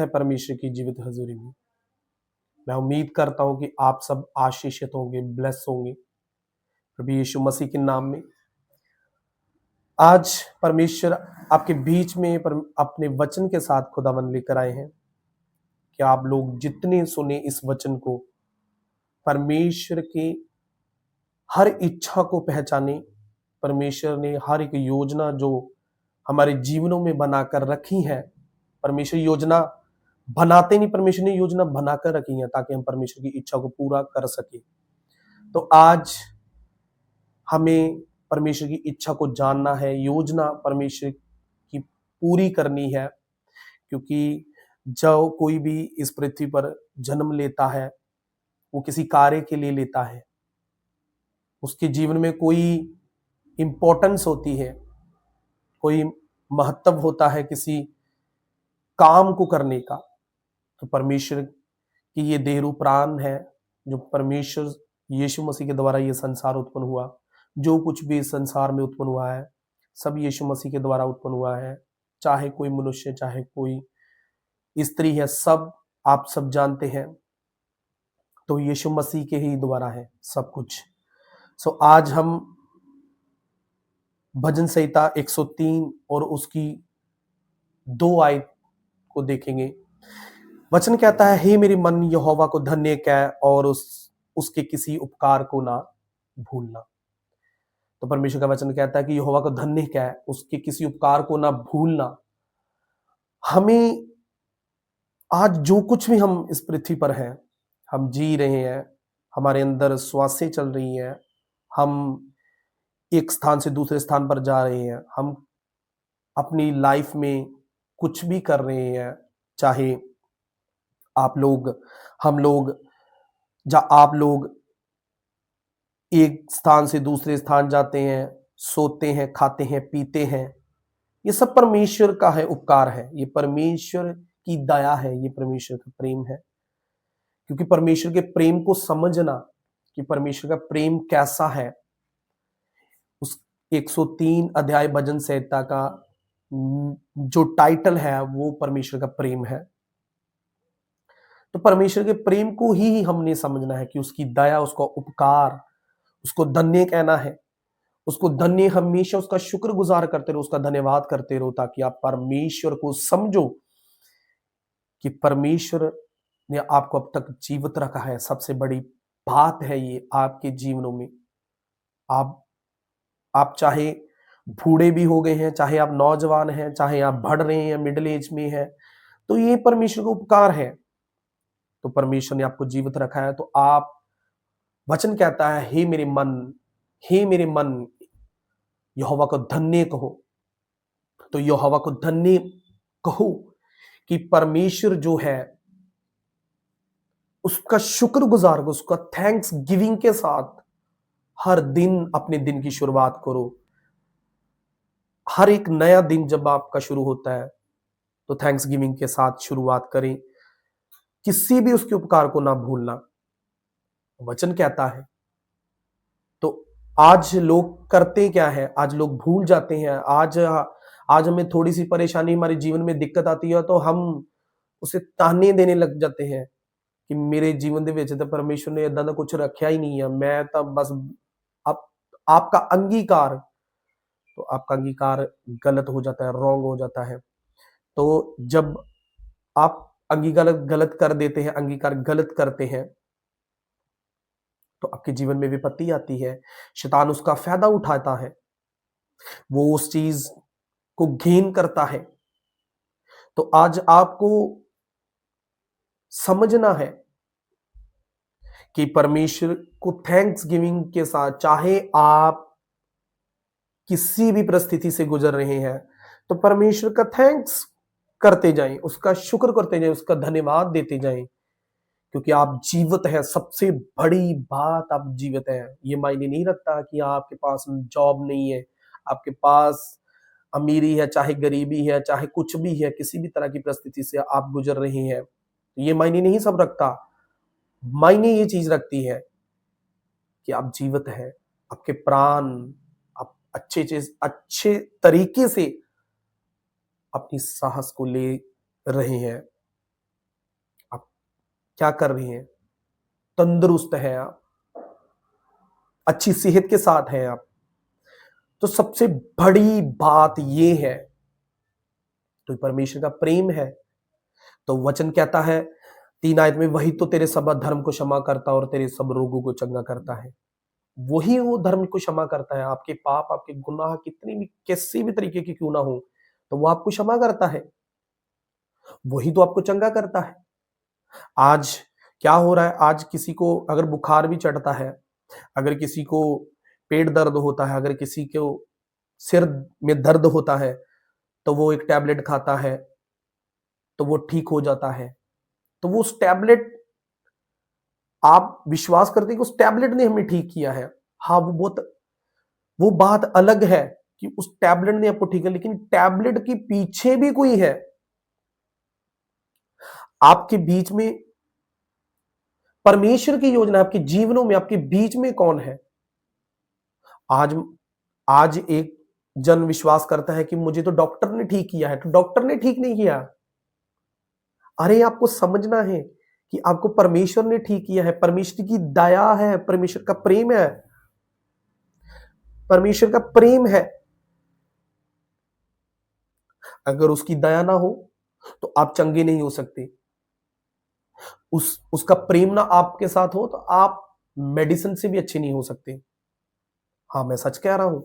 परमेश्वर की जीवित हजूरी में। मैं उम्मीद करता हूं कि आप सब आशीषित होंगे, ब्लेस होंगे प्रभु यीशु मसीह के नाम में। आज परमेश्वर आपके बीच में अपने वचन के साथ खुदावन लेकर आए हैं कि आप लोग जितने सुने इस वचन को, परमेश्वर के हर इच्छा को पहचाने। परमेश्वर ने हर एक योजना जो हमारे जीवनों में बनाकर रखी है, परमेश्वर योजना बनाते नहीं, परमेश्वर ने योजना बनाकर रखी है ताकि हम परमेश्वर की इच्छा को पूरा कर सके। तो आज हमें परमेश्वर की इच्छा को जानना है, योजना परमेश्वर की पूरी करनी है। क्योंकि जब कोई भी इस पृथ्वी पर जन्म लेता है, वो किसी कार्य के लिए लेता है। उसके जीवन में कोई इंपॉर्टेंस होती है, कोई महत्व होता है किसी काम को करने का। तो परमेश्वर की ये देहरू प्राण है, जो परमेश्वर यीशु मसीह के द्वारा ये संसार उत्पन्न हुआ। जो कुछ भी इस संसार में उत्पन्न हुआ है, सब यीशु मसीह के द्वारा उत्पन्न हुआ है। चाहे कोई मनुष्य, चाहे कोई स्त्री है, सब आप सब जानते हैं, तो यीशु मसीह के ही द्वारा है सब कुछ। सो आज हम भजन संहिता 103 और उसकी 2 आयत को देखेंगे। वचन कहता है, हे मेरे मन यहोवा को धन्य कह और उसके किसी उपकार को ना भूलना। तो परमेश्वर का वचन कहता है कि यहोवा को धन्य कह, उसके किसी उपकार को ना भूलना। हमें आज जो कुछ भी हम इस पृथ्वी पर हैं, हम जी रहे हैं, हमारे अंदर श्वासें चल रही हैं, हम एक स्थान से दूसरे स्थान पर जा रहे हैं, हम अपनी लाइफ में कुछ भी कर रहे हैं, चाहे आप लोग, हम लोग, आप लोग एक स्थान से दूसरे स्थान जाते हैं, सोते हैं, खाते हैं, पीते हैं, ये सब परमेश्वर का है, उपकार है, ये परमेश्वर की दया है, ये परमेश्वर का प्रेम है। क्योंकि परमेश्वर के प्रेम को समझना कि परमेश्वर का प्रेम कैसा है, उस 103 अध्याय भजन संहिता का जो टाइटल है वो परमेश्वर का प्रेम है। तो परमेश्वर के प्रेम को ही हमने समझना है कि उसकी दया, उसका उपकार, उसको धन्य कहना है। उसको धन्य, हमेशा उसका शुक्रगुजार करते रहो, उसका धन्यवाद करते रहो, ताकि आप परमेश्वर को समझो कि परमेश्वर ने आपको अब तक जीवित रखा है। सबसे बड़ी बात है ये आपके जीवनों में। आप चाहे बूढ़े भी हो गए हैं, चाहे आप नौजवान हैं, चाहे आप बढ़ रहे हैं, मिडिल एज में हैं, तो ये परमेश्वर का उपकार है। तो परमेश्वर ने आपको जीवित रखा है। तो आप, वचन कहता है, हे मेरे मन यहोवा को धन्य कहो। तो यहोवा को धन्य कहो कि परमेश्वर जो है उसका शुक्रगुजार, उसका थैंक्स गिविंग के साथ हर दिन अपने दिन की शुरुआत करो। हर एक नया दिन जब आपका शुरू होता है तो थैंक्स गिविंग के साथ शुरुआत करें, किसी भी उसके उपकार को ना भूलना, वचन कहता है। तो आज लोग करते क्या है, आज लोग भूल जाते हैं। आज हमें थोड़ी सी परेशानी, हमारे जीवन में दिक्कत आती है तो हम उसे ताने देने लग जाते हैं कि मेरे जीवन ਦੇ ਵਿੱਚ ਤਾਂ परमेश्वर ने इदां ਦਾ कुछ रखा ही नहीं है, मैं तो बस आपका अंगीकार, तो आपका अंगीकार गलत हो जाता है, रॉन्ग हो जाता है। तो जब आप अंगीकार गलत कर देते हैं, अंगीकार गलत करते हैं, तो आपके जीवन में विपत्ति आती है। शैतान उसका फायदा उठाता है, वो उस चीज को गेन करता है। तो आज आपको समझना है कि परमेश्वर को थैंक्स गिविंग के साथ, चाहे आप किसी भी परिस्थिति से गुजर रहे हैं, तो परमेश्वर का थैंक्स करते जाएं, उसका शुक्र करते जाएं, उसका धन्यवाद देते जाएं, क्योंकि आप जीवित हैं। सबसे बड़ी बात, आप जीवित हैं। ये मायने नहीं रखता कि आपके पास जॉब नहीं है, आपके पास अमीरी है, चाहे गरीबी है, चाहे कुछ भी है, किसी भी तरह की परिस्थिति से आप गुजर रहे हैं, ये मायने नहीं सब रखता। मायने ये चीज रखती है कि आप जीवित हैं, आपके प्राण, आप अच्छे तरीके से अपनी साहस को ले रहे हैं। क्या कर रही हैं, तंदुरुस्त हैं आप, अच्छी सेहत के साथ हैं आप, तो सबसे बड़ी बात ये है, तो परमेश्वर का प्रेम है। तो वचन कहता है 3 आयत में, वही तो तेरे सब धर्म को क्षमा करता और तेरे सब रोगों को चंगा करता है। वही वो धर्म को क्षमा करता है। आपके पाप, आपके गुनाह कितनी भी किसी भी तरीके के क्यों ना हो, तो वो आपको क्षमा करता है। वही तो आपको चंगा करता है। आज क्या हो रहा है, आज किसी को अगर बुखार भी चढ़ता है, अगर किसी को पेट दर्द होता है, अगर किसी को सिर में दर्द होता है, तो वो एक टैबलेट खाता है तो वो ठीक हो जाता है। तो वो उस टैबलेट, आप विश्वास करते हैं कि उस टैबलेट ने हमें ठीक किया है। हाँ, वो बात अलग है कि उस टैबलेट ने आपको ठीक है, लेकिन टैबलेट के पीछे भी कोई है। आपके बीच में परमेश्वर की योजना, आपके जीवनों में आपके बीच में कौन है? आज आज एक जन विश्वास करता है कि मुझे तो डॉक्टर ने ठीक किया है, तो डॉक्टर ने ठीक नहीं किया। अरे आपको समझना है कि आपको परमेश्वर ने ठीक किया है। परमेश्वर की दया है, परमेश्वर का प्रेम है, परमेश्वर का प्रेम है। अगर उसकी दया ना हो तो आप चंगे नहीं हो सकते। उसका प्रेम ना आपके साथ हो तो आप मेडिसिन से भी अच्छे नहीं हो सकते। हाँ, मैं सच कह रहा हूं,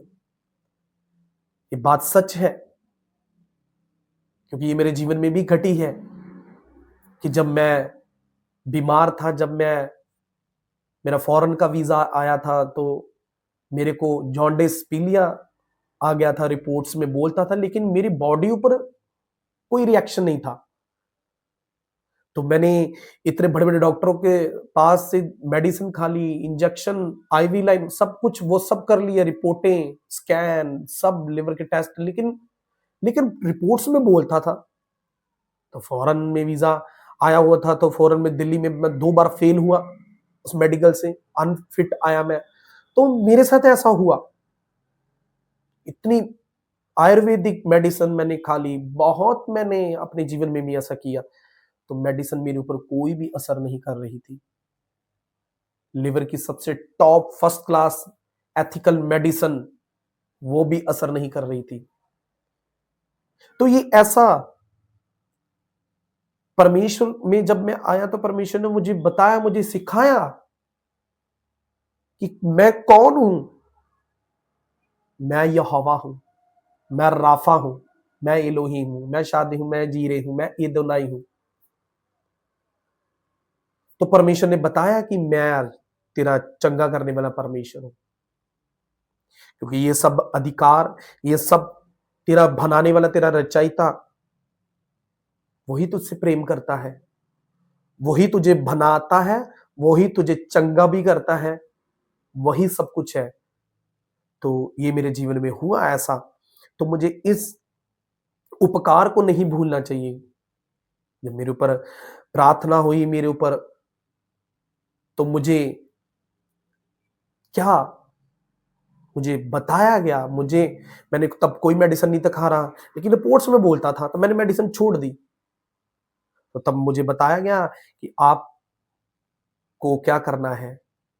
ये बात सच है, क्योंकि ये मेरे जीवन में भी घटी है कि जब मैं बीमार था, जब मेरा फॉरेन का वीजा आया था, तो मेरे को जॉन्डिस पीलिया आ गया था, रिपोर्ट्स में बोलता था, लेकिन मेरी बॉडी ऊपर कोई रिएक्शन नहीं था। तो मैंने इतने बड़े बड़े डॉक्टरों के पास से मेडिसिन खा ली, इंजेक्शन, आईवी लाइन, सब कुछ वो सब कर लिया, रिपोर्टें, स्कैन, सब लिवर के टेस्ट, लेकिन रिपोर्ट्स में बोलता था। तो फॉरेन में वीजा आया हुआ था, तो फॉरेन में दिल्ली में मैं 2 बार फेल हुआ उस मेडिकल से, अनफिट आया मैं। तो मेरे साथ ऐसा हुआ, इतनी आयुर्वेदिक मेडिसिन मैंने खा ली, बहुत मैंने अपने जीवन में भी ऐसा किया, तो मेडिसिन मेरे ऊपर कोई भी असर नहीं कर रही थी। लिवर की सबसे top first class ethical medicine, वो भी असर नहीं कर रही थी। तो ये ऐसा, परमेश्वर में जब मैं आया तो परमेश्वर ने मुझे बताया, मुझे सिखाया कि मैं कौन हूं। मैं यहोवा हूं, मैं राफा हूं, मैं इलोहीम हूं, मैं शादी हूं, मैं जीरे हूं, मैं एदोनाई हूं। तो परमेश्वर ने बताया कि मैं तेरा चंगा करने वाला परमेश्वर हूं, क्योंकि ये सब अधिकार, ये सब तेरा बनाने वाला, तेरा रचयिता, वही तुझसे प्रेम करता है, वही तुझे बनाता है, वही तुझे चंगा भी करता है, वही सब कुछ है। तो ये मेरे जीवन में हुआ ऐसा, तो मुझे इस उपकार को नहीं भूलना चाहिए। जब मेरे ऊपर प्रार्थना हुई, मेरे ऊपर, तो क्या मुझे बताया गया, मैंने तब कोई मेडिसिन नहीं था खा रहा, लेकिन रिपोर्ट्स में बोलता था, तो मैंने मेडिसिन छोड़ दी। तो तब मुझे बताया गया कि आपको क्या करना है।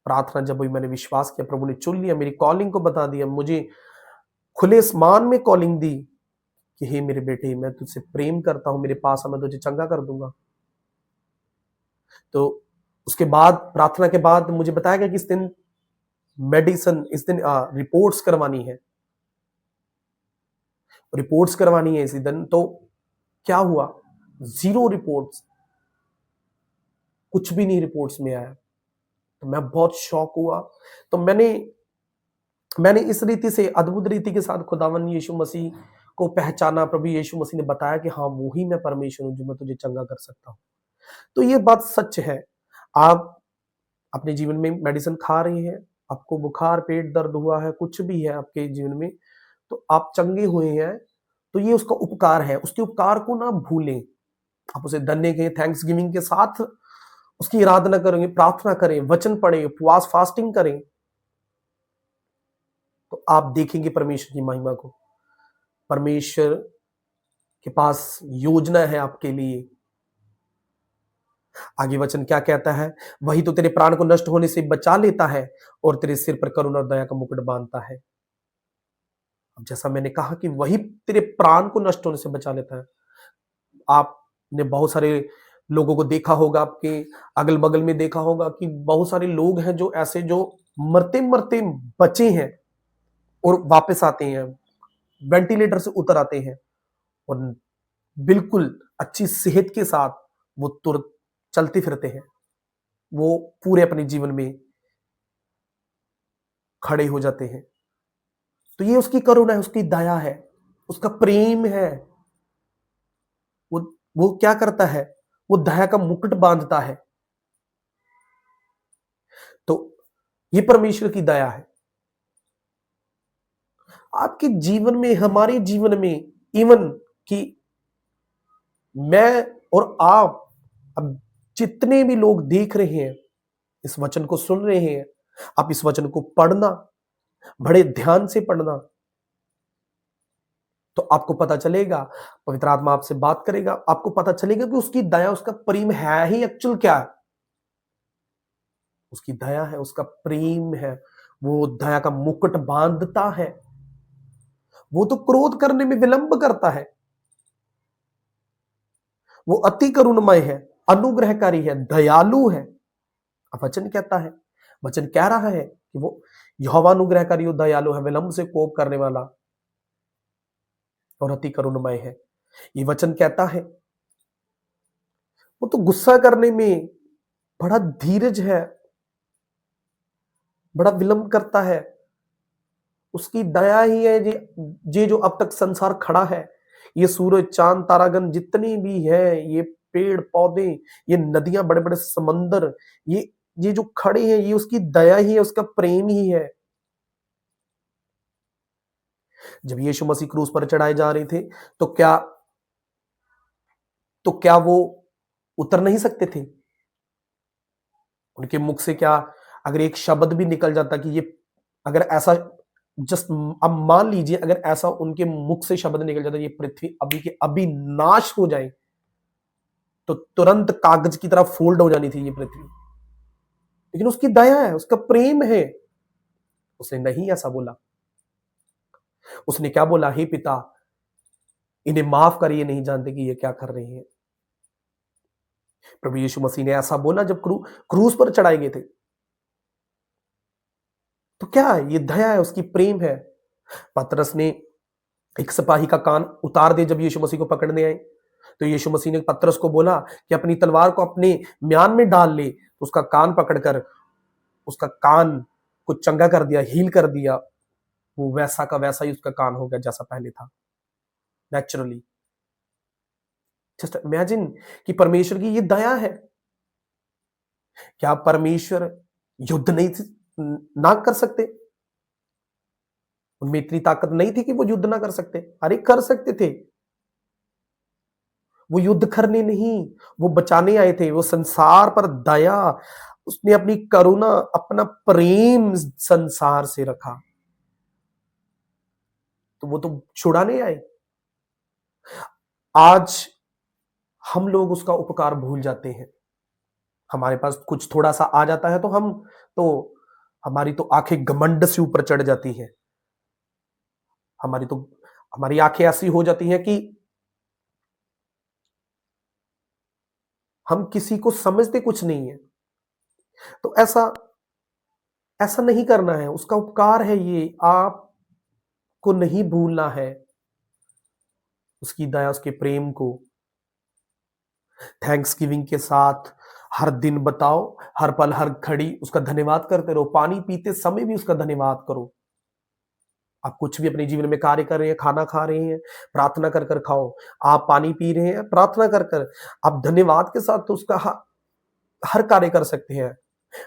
प्रार्थना जब हुई, मैंने विश्वास किया, प्रभु ने चुन लिया, मेरी कॉलिंग को बता दिया, मुझे खुले आसमान में कॉलिंग दी कि हे मेरे बेटे, मैं तुझसे प्रेम करता हूं, मेरे पास आ, मैं तुझे चंगा कर दूंगा। तो उसके बाद, प्रार्थना के बाद मुझे बताया गया कि इस दिन रिपोर्ट्स करवानी है, इसी दिन। तो क्या हुआ, 0 रिपोर्ट्स, कुछ भी नहीं रिपोर्ट्स में आया। तो मैं बहुत शॉक हुआ। तो मैंने इस रीति से, अद्भुत रीति के साथ खुदावन यीशु मसीह को पहचाना। प्रभु यीशु मसीह ने बताया कि हाँ, वो ही मैं परमेश्वर हूं जो मैं तुझे चंगा कर सकता हूं। तो ये बात सच है। आप अपने जीवन में मेडिसिन खा रहे हैं, आपको बुखार, पेट दर्द हुआ है, कुछ भी है आपके जीवन में, तो आप चंगे हुए हैं, तो ये उसका उपकार है। उसके उपकार को ना भूलें, आप उसे धन्य कहें, थैंक्स गिविंग के साथ उसकी आराधना करेंगे, प्रार्थना करें, वचन पढ़ें, उपवास फास्टिंग करें, तो आप देखेंगे परमेश्वर की महिमा को। परमेश्वर के पास योजना है आपके लिए। आगे वचन क्या कहता है? वही तो तेरे प्राण को नष्ट होने से बचा लेता है और तेरे सिर पर करुणा और दया का मुकुट बांधता है। अब जैसा मैंने कहा कि वही तेरे प्राण को नष्ट होने से बचा लेता है। आपने बहुत सारे लोगों को देखा होगा, आपके अगल बगल में देखा होगा कि बहुत सारे लोग हैं जो ऐसे जो मरते मरते बचे हैं और वापस आते हैं, वेंटिलेटर से उतर आते हैं और बिल्कुल अच्छी सेहत के साथ वो तुरंत चलते फिरते हैं, वो पूरे अपने जीवन में खड़े हो जाते हैं। तो ये उसकी करुणा है, उसकी दया है, उसका प्रेम है। वो वो क्या करता है? वो दया का मुकुट बांधता है। तो ये परमेश्वर की दया है आपके जीवन में, हमारे जीवन में। इवन कि मैं और आप, अब जितने भी लोग देख रहे हैं, इस वचन को सुन रहे हैं, आप इस वचन को पढ़ना, बड़े ध्यान से पढ़ना, तो आपको पता चलेगा, पवित्र आत्मा आपसे बात करेगा, आपको पता चलेगा कि उसकी दया, उसका प्रेम है ही एक्चुअल क्या है। उसकी दया है, उसका प्रेम है, वो दया का मुकुट बांधता है। वो तो क्रोध करने में विलंब करता है, वो अति करुणमय है, अनुग्रहकारी है, दयालु है। अब वचन कहता है, वचन कह रहा है कि वो यहोवा अनुग्रहकारी और दयालु है, विलंब से कोप करने वाला और अति करुणमय है। ये वचन कहता है वो तो गुस्सा करने में बड़ा धीरज है, बड़ा विलंब करता है। उसकी दया ही है जे जो अब तक संसार खड़ा है, ये सूरज चांद तारागण जितनी भी है, ये पेड़ पौधे, ये नदियां, बड़े बड़े समंदर, ये जो खड़े हैं, ये उसकी दया ही है, उसका प्रेम ही है। जब यीशु मसीह क्रूस पर चढ़ाए जा रहे थे, तो क्या वो उतर नहीं सकते थे? उनके मुख से क्या अगर एक शब्द भी निकल जाता कि ये, अगर ऐसा जस्ट अब मान लीजिए, अगर ऐसा उनके मुख से शब्द निकल जाता ये पृथ्वी अभी के अभी नाश हो जाए, तो तुरंत कागज की तरह फोल्ड हो जानी थी ये पृथ्वी। लेकिन उसकी दया है, उसका प्रेम है, उसने नहीं ऐसा बोला। उसने क्या बोला? हे पिता, इन्हें माफ कर, ये नहीं जानते कि ये क्या कर रहे हैं। प्रभु यीशु मसीह ने ऐसा बोला जब क्रूस पर चढ़ाए गए थे। तो क्या है? ये दया है, उसकी प्रेम है। पतरस ने एक सिपाही का कान उतार दे जब यीशु मसीह को पकड़ने आए, तो यीशु मसीह ने पतरस को बोला कि अपनी तलवार को अपने म्यान में डाल ले। तो उसका कान पकड़कर उसका कान को चंगा कर दिया, हील कर दिया। वो वैसा का वैसा ही उसका कान हो गया जैसा पहले था, नेचुरली। जस्ट इमेजिन कि परमेश्वर की ये दया है। क्या परमेश्वर युद्ध नहीं ना कर सकते? उनमें इतनी ताकत नहीं थी कि वो युद्ध ना कर सकते? अरे कर सकते थे। वो युद्ध करने नहीं, वो बचाने आए थे। वो संसार पर दया, उसने अपनी करुणा, अपना प्रेम संसार से रखा, तो वो तो छुड़ाने आए। आज हम लोग उसका उपकार भूल जाते हैं। हमारे पास कुछ थोड़ा सा आ जाता है तो हमारी तो आंखें घमंड से ऊपर चढ़ जाती हैं। हमारी आंखें ऐसी हो जाती हैं कि हम किसी को समझते कुछ नहीं है। तो ऐसा ऐसा नहीं करना है। उसका उपकार है, ये आपको नहीं भूलना है, उसकी दया, उसके प्रेम को। थैंक्स गिविंग के साथ हर दिन बताओ, हर पल हर घड़ी उसका धन्यवाद करते रहो। पानी पीते समय भी उसका धन्यवाद करो। आप कुछ भी अपने जीवन में कार्य कर रहे हैं, खाना खा रहे हैं, प्रार्थना कर कर खाओ। आप पानी पी रहे हैं, प्रार्थना कर कर, आप धन्यवाद के साथ तो उसका हर कार्य कर सकते हैं।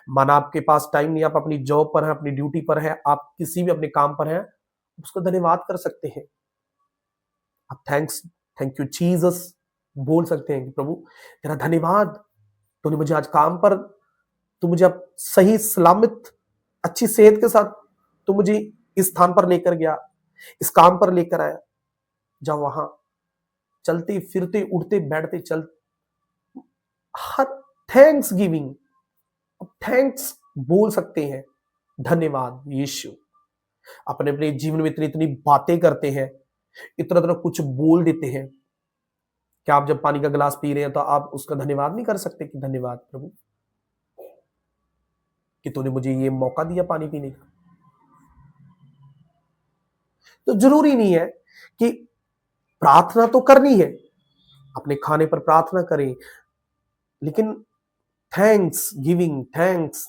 माना आपके पास टाइम नहीं, आप अपनी जॉब पर हैं, अपनी ड्यूटी पर हैं, आप किसी भी अपने काम पर हैं, उसका धन्यवाद कर सकते हैं। आप थैंक यू जीसस बोल सकते हैं कि प्रभु तेरा धन्यवाद, तूने मुझे आज काम पर, तू मुझे अब सही सलामत अच्छी सेहत के साथ तू मुझे इस स्थान पर लेकर गया, इस काम पर लेकर आया। जब वहां चलते फिरते उठते बैठते चल, हर थैंक्स गिविंग, थैंक्स बोल सकते हैं, धन्यवाद यीशु। अपने अपने जीवन में इतनी इतनी बातें करते हैं, इतना इतना कुछ बोल देते हैं। क्या आप जब पानी का गिलास पी रहे हैं तो आप उसका धन्यवाद नहीं कर सकते कि धन्यवाद प्रभु कि तूने मुझे ये मौका दिया पानी पीने का। तो जरूरी नहीं है कि प्रार्थना तो करनी है, अपने खाने पर प्रार्थना करें, लेकिन थैंक्स गिविंग, थैंक्स,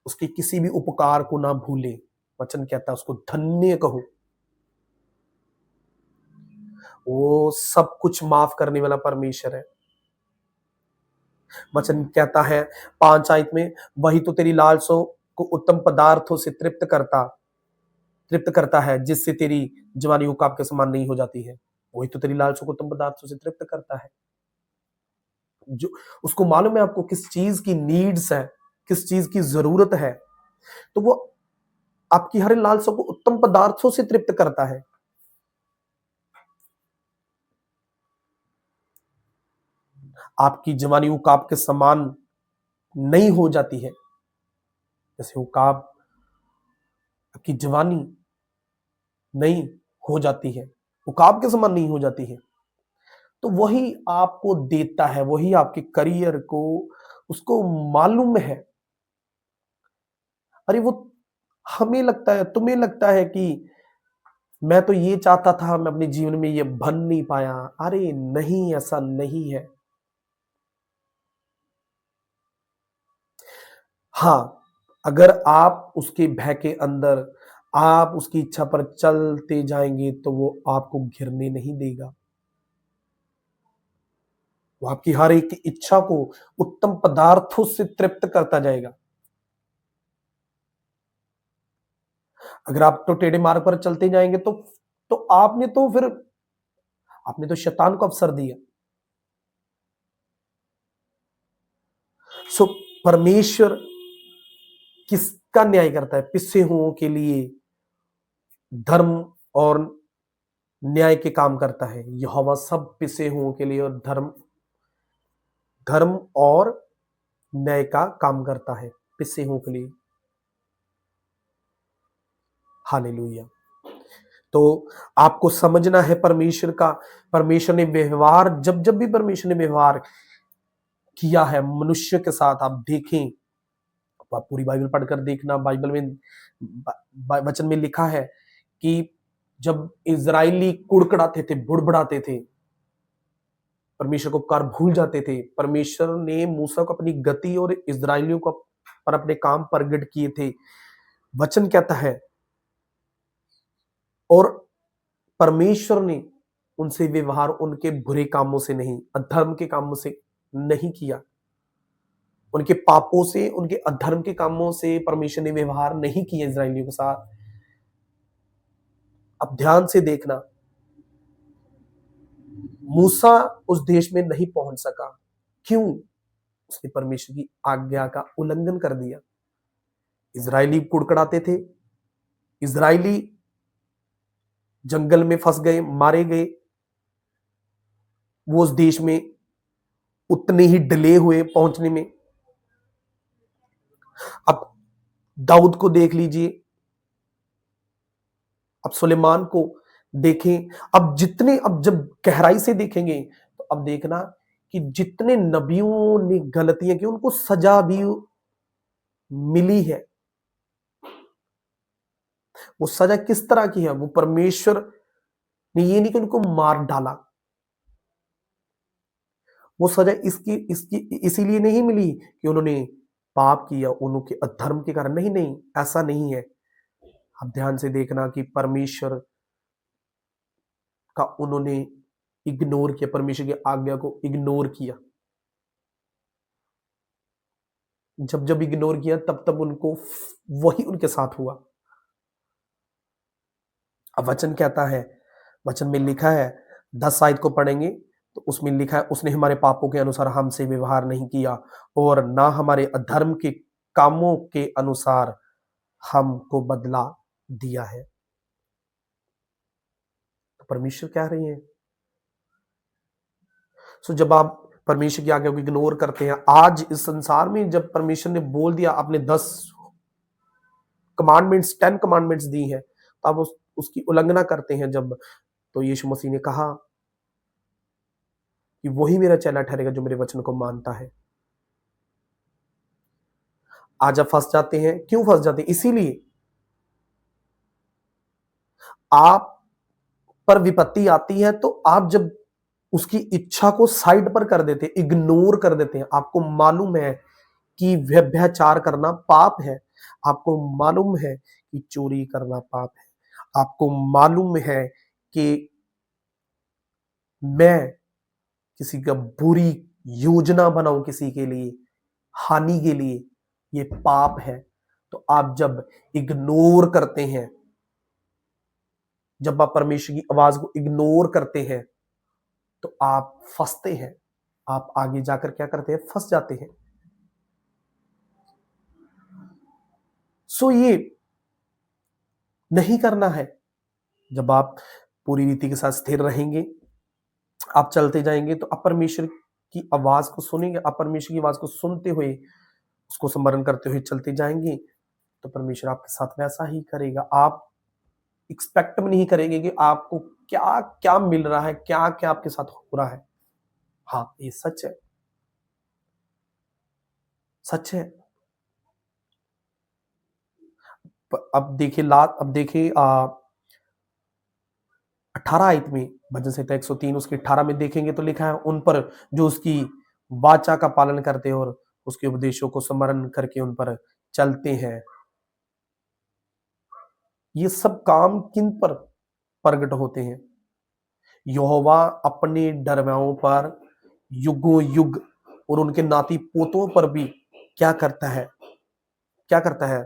उसके किसी भी उपकार को ना भूले। वचन कहता है उसको धन्य कहो। वो सब कुछ माफ करने वाला परमेश्वर है। वचन कहता है 5 आयत में, वही तो तेरी लालसों को उत्तम पदार्थों से तृप्त करता है, जिससे तेरी जवानी उकाब के समान नहीं हो जाती है। वही तो तेरी लालसों को उत्तम पदार्थों से तृप्त करता है। जो उसको मालूम है आपको किस चीज की नीड्स है, किस चीज की जरूरत है, तो वो आपकी हर लालसों को उत्तम पदार्थों से तृप्त करता है। आपकी जवानी उकाब के समान नहीं हो जाती है। जैसे उकाब की जवानी नहीं हो जाती है, उकाब के समान नहीं हो जाती है, तो वही आपको देता है, वही आपके करियर को, उसको मालूम है। अरे वो हमें लगता है, तुम्हें लगता है कि मैं तो ये चाहता था, मैं अपने जीवन में ये बन नहीं पाया। अरे नहीं, ऐसा नहीं है। हाँ, अगर आप उसके भय के अंदर, आप उसकी इच्छा पर चलते जाएंगे तो वो आपको घिरने नहीं देगा। वो आपकी हर एक इच्छा को उत्तम पदार्थों से तृप्त करता जाएगा। अगर आप तो टेढ़े मार्ग पर चलते जाएंगे तो आपने तो शैतान को अवसर दिया। सो परमेश्वर किसका न्याय करता है? पिसे हुओं के लिए धर्म और न्याय के काम करता है। यहोवा सब पिसे हुओं के लिए और धर्म धर्म और न्याय का काम करता है, पिसे हुओं के लिए। हालेलुया। तो आपको समझना है परमेश्वर ने व्यवहार, जब जब भी परमेश्वर ने व्यवहार किया है मनुष्य के साथ, आप देखें, आप पूरी बाइबल पढ़कर देखना। बाइबल में वचन में लिखा है कि जब इजरायली कुड़कुड़ाते थे, बुड़बुड़ाते थे, परमेश्वर को पुकार भूल जाते थे, परमेश्वर ने मूसा को अपनी गति और इजरायलियों को पर अपने काम प्रगट किए थे। वचन कहता है, और परमेश्वर ने उनसे व्यवहार उनके बुरे कामों से नहीं, अधर्म के कामों से नहीं किया। उनके पापों से, उनके अधर्म के कामों से परमेश्वर ने व्यवहार नहीं किया इजरायलियों के साथ। अब ध्यान से देखना, मूसा उस देश में नहीं पहुंच सका। क्यों? उसने परमेश्वर की आज्ञा का उल्लंघन कर दिया। इजरायली कुड़कुड़ाते थे, इजरायली जंगल में फंस गए, मारे गए, वो उस देश में उतने ही डिले हुए पहुंचने में। अब दाऊद को देख लीजिए, अब सुलेमान को देखें। अब जब गहराई से देखेंगे तो अब देखना कि जितने नबियों ने गलतियां की उनको सजा भी मिली है। वो सजा किस तरह की है? वो परमेश्वर ने ये नहीं कि उनको मार डाला, वो सजा इसकी इसकी इसीलिए नहीं मिली कि उन्होंने पाप किया, उनके अधर्म के कारण। नहीं नहीं, ऐसा नहीं है। आप ध्यान से देखना कि परमेश्वर का उन्होंने इग्नोर किया, परमेश्वर की आज्ञा को इग्नोर किया। जब जब इग्नोर किया तब तब उनको वही उनके साथ हुआ। अब वचन कहता है, वचन में लिखा है, 10 आयत को पढ़ेंगे तो उसमें लिखा है, उसने हमारे पापों के अनुसार हमसे व्यवहार नहीं किया और ना हमारे अधर्म के कामों के अनुसार हमको बदला दिया है। तो परमेश्वर कह रहे हैं, सो जब आप परमेश्वर की आज्ञा को इग्नोर करते हैं। आज इस संसार में जब परमेश्वर ने बोल दिया, आपने 10 कमांडमेंट्स 10 कमांडमेंट्स दी हैं, तो आप उसकी उल्लंघना करते हैं। जब तो यीशु मसीह ने कहा कि वही मेरा चेला ठहरेगा जो मेरे वचन को मानता है। आज आप फंस जाते हैं। क्यों फंस जाते हैं? इसीलिए आप पर विपत्ति आती है तो आप जब उसकी इच्छा को साइड पर कर देते हैं, इग्नोर कर देते हैं। आपको मालूम है कि व्यभिचार करना पाप है, आपको मालूम है कि चोरी करना पाप है, आपको मालूम है कि मैं किसी का बुरी योजना बनाऊं किसी के लिए, हानि के लिए, ये पाप है। तो आप जब इग्नोर करते हैं, जब आप परमेश्वर की आवाज को इग्नोर करते हैं, तो आप फंसते हैं। आप आगे जाकर क्या करते हैं? फंस जाते हैं। सो ये नहीं करना है। जब आप पूरी रीति के साथ स्थिर रहेंगे, आप चलते जाएंगे, तो आप परमेश्वर की आवाज को सुनेंगे। आप परमेश्वर की आवाज को सुनते हुए, उसको स्मरण करते हुए चलते जाएंगे, तो परमेश्वर आपके साथ वैसा ही करेगा। आप एक्सपेक्ट भी नहीं करेंगे कि आपको क्या क्या मिल रहा है, क्या क्या आपके साथ हो रहा है। हाँ, ये सच है, सच है। अब देखिए 18 आयत में, भजन संहिता 103 उसके 18 में देखेंगे तो लिखा है, उन पर जो उसकी वाचा का पालन करते हैं और उसके उपदेशों को स्मरण करके उन पर चलते हैं। ये सब काम किन पर प्रकट होते हैं? यहोवा अपने डरवाओं पर युगों युग और उनके नाती पोतों पर भी क्या करता है? क्या करता है?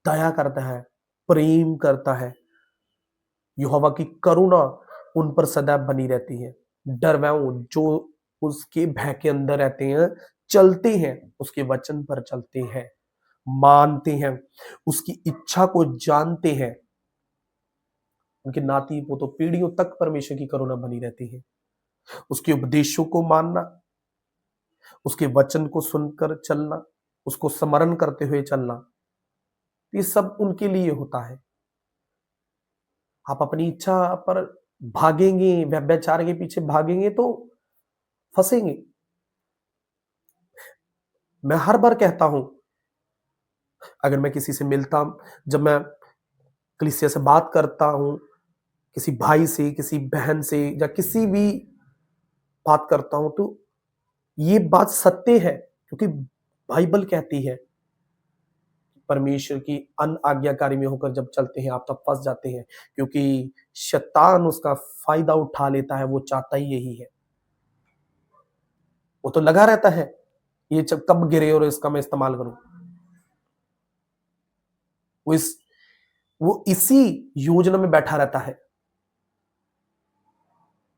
दया करता है, प्रेम करता है। यहोवा की करुणा उन पर सदैव बनी रहती है। डरवाओं जो उसके भय के अंदर रहते हैं, चलते हैं, उसके वचन पर चलते हैं, मानते हैं, उसकी इच्छा को जानते हैं, उनके नाती पोतों पीढ़ियों तक परमेश्वर की करुणा बनी रहती है। उसके उपदेशों को मानना, उसके वचन को सुनकर चलना, उसको स्मरण करते हुए चलना, ये सब उनके लिए होता है। आप अपनी इच्छा पर भागेंगे, व्यभिचार के पीछे भागेंगे तो फंसेंगे। मैं हर बार कहता हूं, अगर मैं किसी से मिलता, जब मैं कलीसिया से बात करता हूं, किसी भाई से, किसी बहन से, या किसी भी बात करता हूं, तो ये बात सत्य है, क्योंकि बाइबल कहती है परमेश्वर की अनआज्ञाकारी में होकर जब चलते हैं आप, तब फंस जाते हैं, क्योंकि शैतान उसका फायदा उठा लेता है। वो चाहता ही यही है, वो तो लगा रहता है ये कब गिरे और इसका मैं इस्तेमाल करूं। वो इसी योजना में बैठा रहता है,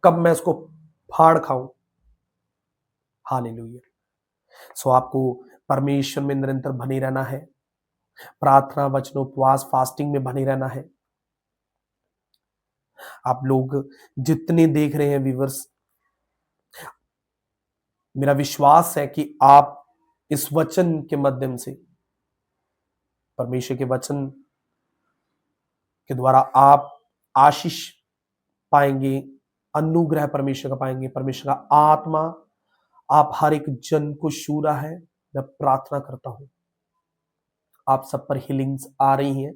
कब मैं उसको फाड़ खाऊं। हालेलुया। सो आपको परमेश्वर में निरंतर बने रहना है, प्रार्थना, वचन, उपवास, फास्टिंग में बने रहना है। आप लोग जितने देख रहे हैं व्यूअर्स, मेरा विश्वास है कि आप इस वचन के माध्यम से, परमेश्वर के वचन के द्वारा आप आशीष पाएंगे, अनुग्रह परमेश्वर का पाएंगे, परमेश्वर का आत्मा आप हर एक जन को छू रहा है। मैं प्रार्थना करता हूं आप सब पर हीलिंग्स आ रही हैं।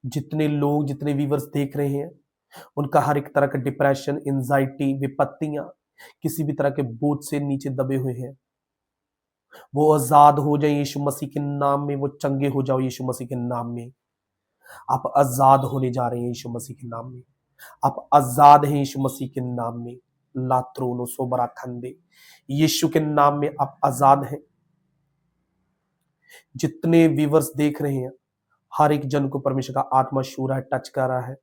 जितने लोग, जितने व्यूअर्स देख रहे हैं, उनका हर एक तरह का डिप्रेशन, एंजाइटी, विपत्तियां, किसी भी तरह के बोझ से नीचे दबे हुए हैं, वो आजाद हो जाए यीशु मसीह के नाम में। वो चंगे हो जाओ यीशु मसीह के नाम में। आप आजाद होने जा रहे हैं यीशु मसीह के नाम में। आप आजाद हैं यीशु मसीह के नाम में। लात्रोनो सोबरा खंदे, यीशु के नाम में आप आजाद हैं। जितने व्यूअर्स देख रहे हैं, हर एक जन को परमेश्वर का आत्मा छू रहा है, टच कर रहा है।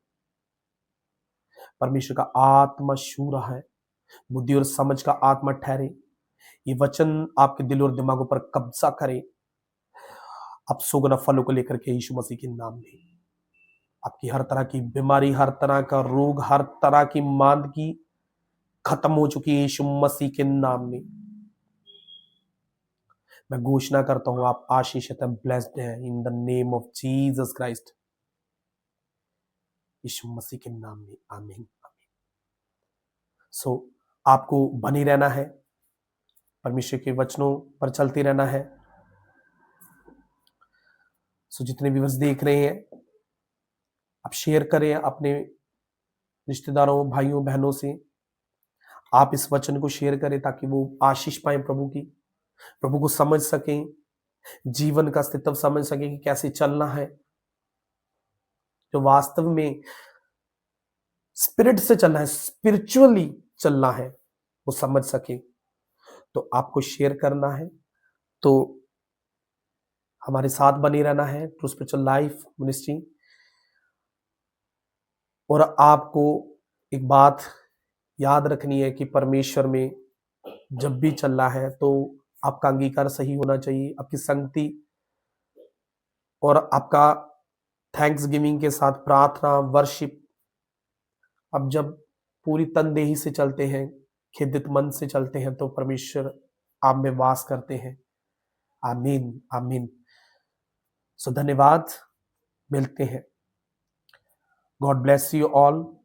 परमेश्वर का आत्मा छू रहा है। बुद्धि और समझ का आत्मा ठहरे। ये वचन आपके दिल और दिमागों पर कब्जा करे। आप सुगना फलों को लेकर के यीशु मसीह के नाम में, आपकी हर तरह की बीमारी, हर तरह का रोग, हर तरह की मांदगी खत्म हो चुकी है यीशु मसीह के नाम में। मैं घोषणा करता हूं आप आशीषित हैं, ब्लेस्ड हैं in the name of Jesus Christ, यीशु मसीह के नाम में, आमीन। सो आपको बने रहना है, परमेश्वर के वचनों पर चलते रहना है। सो जितने भी बस देख रहे हैं, आप शेयर करें अपने रिश्तेदारों, भाइयों, बहनों से। आप इस वचन को शेयर करें ताकि वो आशीष पाए प्रभु की, प्रभु को समझ सकें, जीवन का अस्तित्व समझ सकें कि कैसे चलना है, जो वास्तव में स्पिरिट से चलना है, स्पिरिचुअली चलना है, वो समझ सके। तो आपको शेयर करना है, तो हमारे साथ बने रहना है, ट्रू स्पिरिचुअल लाइफ मिनिस्ट्री। और आपको एक बात याद रखनी है कि परमेश्वर में जब भी चलना है तो आपका अंगीकार सही होना चाहिए, आपकी संगति और आपका थैंक्स गिविंग के साथ प्रार्थना, वर्शिप। अब जब पूरी तनदेही से चलते हैं, खिदित मन से चलते हैं, तो परमेश्वर आप में वास करते हैं। आमीन, आमीन। सो धन्यवाद, मिलते हैं। God bless you all.